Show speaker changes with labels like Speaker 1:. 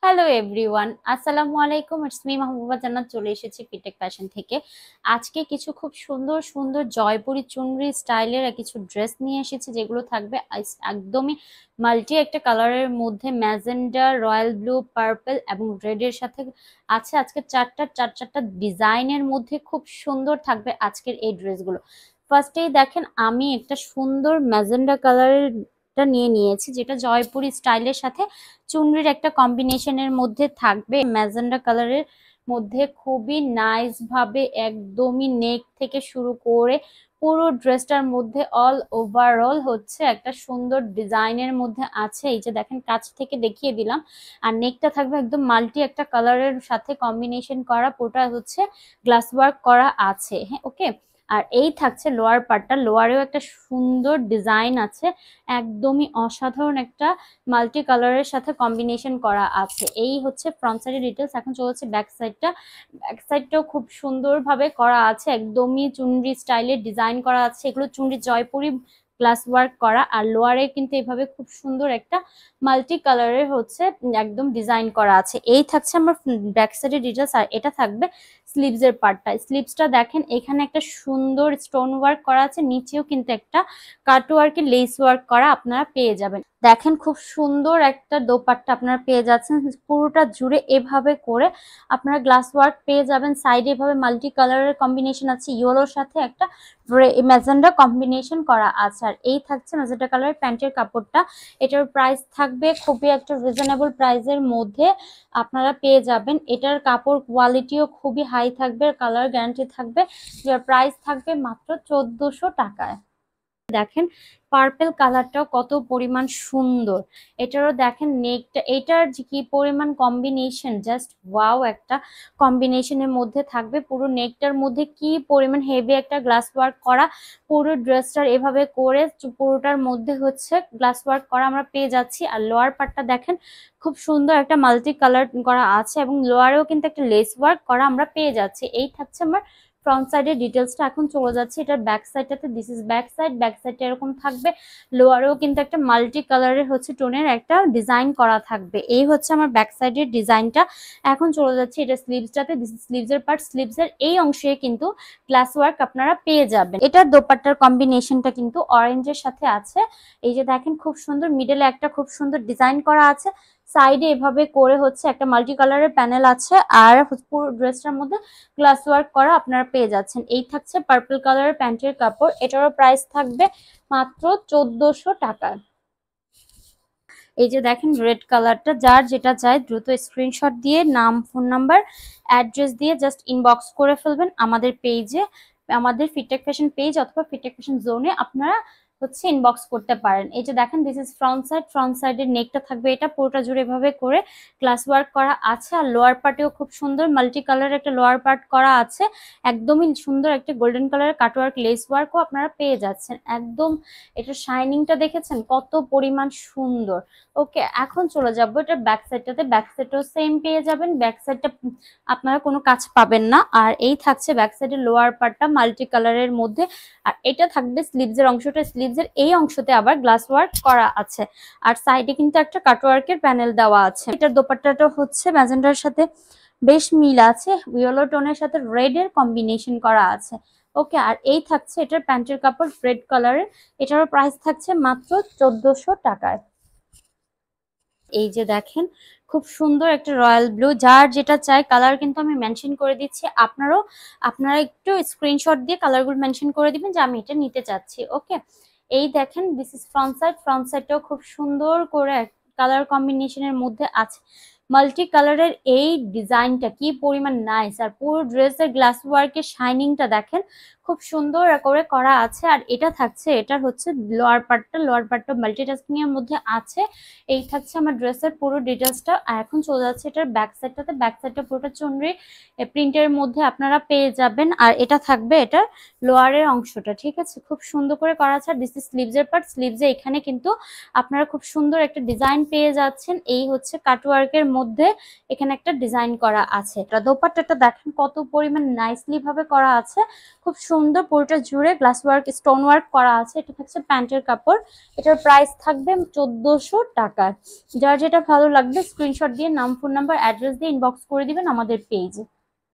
Speaker 1: Hello everyone, আসসালামু আলাইকুম। It's me Mahbuba জান্নাত, চলে এসেছি ফিটেক ফ্যাশন থেকে। আজকে কিছু খুব সুন্দর সুন্দর জয়পুরি চুনরি স্টাইলের কিছু ড্রেস নিয়ে এসেছি, যেগুলো থাকবে একদমই মাল্টি একটা কালারের মধ্যে, ম্যাজেন্ডা, রয়্যাল ব্লু, পার্পল এবং রেড এর সাথে আছে। আজকে চারটা ডিজাইনের মধ্যে খুব সুন্দর থাকবে আজকের এই ড্রেসগুলো। ফার্স্টেই দেখেন, আমি একটা সুন্দর ম্যাজেন্ডা কালারের নিয়ে নিয়েছি, যেটা জয়পুরি স্টাইলের সাথে চুনরির একটা কম্বিনেশনের মধ্যে থাকবে। ম্যাজেন্ডা কালারের মধ্যে খুবই নাইস ভাবে একদমই নেক থেকে শুরু করে পুরো ড্রেসটার মধ্যে অল ওভারঅল হচ্ছে একটা সুন্দর ডিজাইনের মধ্যে আছে। এই যে দেখেন, কাছ থেকে দেখিয়ে দিলাম। আর নেকটা থাকবে একদম মাল্টি একটা কালারের সাথে কম্বিনেশন করা, পুরোটা হচ্ছে গ্লাস ওয়ার্ক করা আছে। হ্যাঁ, ওকে। আর এই থাকছে লোয়ার পার্টটা, লোয়ারেও একটা সুন্দর ডিজাইন আছে, একদমই অসাধারণ একটা মাল্টি কালারের সাথে কম্বিনেশন করা আছে। এই হচ্ছে ফ্রন্ট সাইডের ডিটেলস। এখন চলছে ব্যাক সাইডটা। ব্যাক সাইডটাও খুব সুন্দরভাবে করা আছে, একদমই চুনরি স্টাইলের ডিজাইন করা আছে। এগুলো চুনরি জয়পুরি গ্লাস ওয়ার্ক করা, আর লোয়ারে কিন্তু এভাবে খুব সুন্দর একটা মাল্টি কালারের হচ্ছে একদম ডিজাইন করা আছে। এই থাকছে আমার ব্যাক সাইডের ডিটেলস। আর এটা থাকবে স্লিভস এর পার্টটা। স্লিভসটা দেখেন, এখানে একটা সুন্দর স্টোন ওয়ার্ক করা আছে, নিচেও কিন্তু একটা কাট ওয়ার্কের লেস ওয়ার্ক করা আপনারা পেয়ে যাবেন। দেখেন, খুব সুন্দর একটা দোপাট্টা আপনারা পেয়ে যাচ্ছেন, পুরোটা জুড়ে এভাবে করে আপনারা গ্লাস ওয়ার্ক পেয়ে যাবেন। সাইডে এভাবে মাল্টি কালারের কম্বিনেশন আছে, ইয়েলোর সাথে একটা ম্যাজেন্ডা কম্বিনেশন করা আছে। আর এই থাকছে ম্যাজেন্ডা কালারের প্যান্টের কাপড়টা। এটার প্রাইস থাকবে খুবই একটা রিজনেবল প্রাইসের মধ্যে আপনারা পেয়ে যাবেন। এটার কাপড় কোয়ালিটিও খুবই হাই থাকবে, কালার গ্যারান্টি থাকবে। যার প্রাইস থাকবে মাত্র 1400 টাকায়। দেখেন, পার্পল কালারটাও কত পরিমাণ সুন্দর। এটারও দেখেন নেকটা, এটার যে কি পরিমাণ কম্বিনেশন, জাস্ট ওয়াও একটা কম্বিনেশনের মধ্যে থাকবে। পুরো নেকটার মধ্যে কি পরিমাণ হেভি একটা গ্লাস ওয়ার্ক করা, পুরো ড্রেসটার এভাবে করে পুরোটার মধ্যে হচ্ছে গ্লাস ওয়ার্ক করা আমরা পেয়ে যাচ্ছি। আর লোয়ার পার্টটা দেখেন, খুব সুন্দর একটা মাল্টি কালার করা আছে, এবং লোয়ারেও কিন্তু একটা লেস ওয়ার্ক করা আমরা পেয়ে যাচ্ছি। এই থাকছে আমার ফ্রন্ট সাইডের ডিটেলসটা। এখন চলে যাচ্ছে এটার ব্যাক সাইডটাতে। This is back side. Back সাইডটা এরকম থাকবে, লোয়ারেও কিন্তু একটা মাল্টি কালারের হচ্ছে টোনের একটা ডিজাইন করা থাকবে। এই হচ্ছে আমার ব্যাক সাইডের ডিজাইনটা। এখন চলে যাচ্ছে এটা স্লিভসটাতে। দিস ইজ স্লিভস এর পার্ট। স্লিভস এর এই অংশে কিন্তু গ্লাস ওয়ার্ক আপনারা পেয়ে যাবেন। এটার দোপাট্টার কম্বিনেশনটা কিন্তু অরেঞ্জের সাথে আছে। এই যে দেখেন, খুব সুন্দর মিডলে একটা খুব সুন্দর ডিজাইন করা আছে, সাইডে এভাবে করে হচ্ছে একটা মাল্টি কালারের প্যানেল আছে, আর পুরো ড্রেসটার মধ্যে গ্লাস ওয়ার্ক করা আপনারা পেয়ে যাচ্ছেন। এই থাকছে পার্পল কালারের প্যান্টের কাপড়। এটারও প্রাইস থাকবে মাত্র 1400 টাকা। এই যে দেখেন রেড কালারটা, যার যেটা চাই দ্রুত স্ক্রিনশট দিয়ে নাম, ফোন নাম্বার, অ্যাড্রেস দিয়ে জাস্ট ইনবক্স করে ফেলবেন আমাদের পেজে, আমাদের ফিটেক ফ্যাশন পেজ অথবা ফিটেক ফ্যাশন জোনে আপনারা হচ্ছে ইনবক্স করতে পারেন। এই যে দেখেন, this is front side. Front সাইডের নেকটা থাকবে এটা পুরোটা জুড়ে এভাবে করে গ্লাস ওয়ার্ক করা আছে। আর লোয়ার পার্টেও খুব সুন্দর মাল্টি কালার একটা লোয়ার পার্ট করা আছে, একদমই সুন্দর একটা গোল্ডেন কালারের কাটওয়ার্ক লেস ওয়ার্কও আপনারা পেয়ে যাচ্ছেন। একদম এটা শাইনিংটা দেখেছেন কত পরিমাণ সুন্দর। ওকে, এখন চলে যাবো এটা ব্যাক সাইডটাতে। ব্যাক সাইডটাও সেম পেয়ে যাবেন, ব্যাক সাইডটা আপনারা কোনো কাজ পাবেন না। আর এই থাকছে ব্যাক সাইডের লোয়ার পার্টটা মাল্টি কালারের মধ্যে। আর এটা থাকবে স্লিভসের অংশটা। স্লিভসের এই অংশতে আবার গ্লাস ওয়ার্ক করা আছে, আর সাইডে কিন্তু একটা কাটওয়ার্কের প্যানেল দেওয়া আছে। এটার দোপাট্টাটা হচ্ছে ম্যাজেন্ডার সাথে বেশ মিল আছে, ইয়েলো টোনের সাথে রেড এর কম্বিনেশন করা আছে। ওকে, আর এই থাকছে এটার প্যান্টের কাপড় রেড কালারের। এটারও প্রাইস থাকছে মাত্র 1400 টাকায়। এই যে দেখেন, খুব সুন্দর একটা রয়্যাল ব্লু, যার যেটা চাই কালার কিন্তু আমি মেনশন করে দিচ্ছি। আপনারা একটু স্ক্রিনশট দিয়ে কালারগুলো মেনশন করে দিবেন যে আমি এটা নিতে চাচ্ছি। ওকে, এই দেখেন, this is front side. Front সাইডটাও খুব সুন্দর করে কালার কম্বিনেশনের মধ্যে আছে। মাল্টি কালারের এই ডিজাইনটা কি পরিমাণ নাইস, আর পুরো ড্রেসের গ্লাস ওয়ার্কের শাইনিংটা দেখেন খুব সুন্দর করে করা আছে। আর এটা থাকছে, এটার হচ্ছে লোয়ার পার্টটা। লোয়ার পার্টটা মাল্টিটাস্কিং এর মধ্যে আছে। এই থাকছে আমার ড্রেসের পুরো ডিটেলসটা। আর এখন চলে যাচ্ছে এটার ব্যাক সাইডটাতে। ব্যাক সাইডটা পুরোটা চুনরি প্রিন্টের মধ্যে আপনারা পেয়ে যাবেন। আর এটা থাকবে এটার লোয়ারের অংশটা, ঠিক আছে, খুব সুন্দর করে করা আছে। আর দিস ইজ স্লিভস এর পার্ট। স্লিভসে এখানে কিন্তু আপনারা খুব সুন্দর একটা ডিজাইন পেয়ে যাচ্ছেন। এই হচ্ছে কাটওয়ার্কের মধ্যে এখানে একটা ডিজাইন করা আছে। দোপাট্টাটা দেখেন কত পরিমাণ নাইসলি ভাবে করা আছে, খুব সুন্দর পুরোটা জুড়ে গ্লাস ওয়ার্ক স্টোন ওয়ার্ক করা আছে। এটা থাকছে প্যান্টের কাপড়, এটার প্রাইস থাকবে 1400 টাকা। যার যেটা ভালো লাগবে স্ক্রিনশট দিয়ে নাম, ফোন নাম্বার, অ্যাড্রেস দিয়ে ইনবক্স করে দিবেন আমাদের পেজে।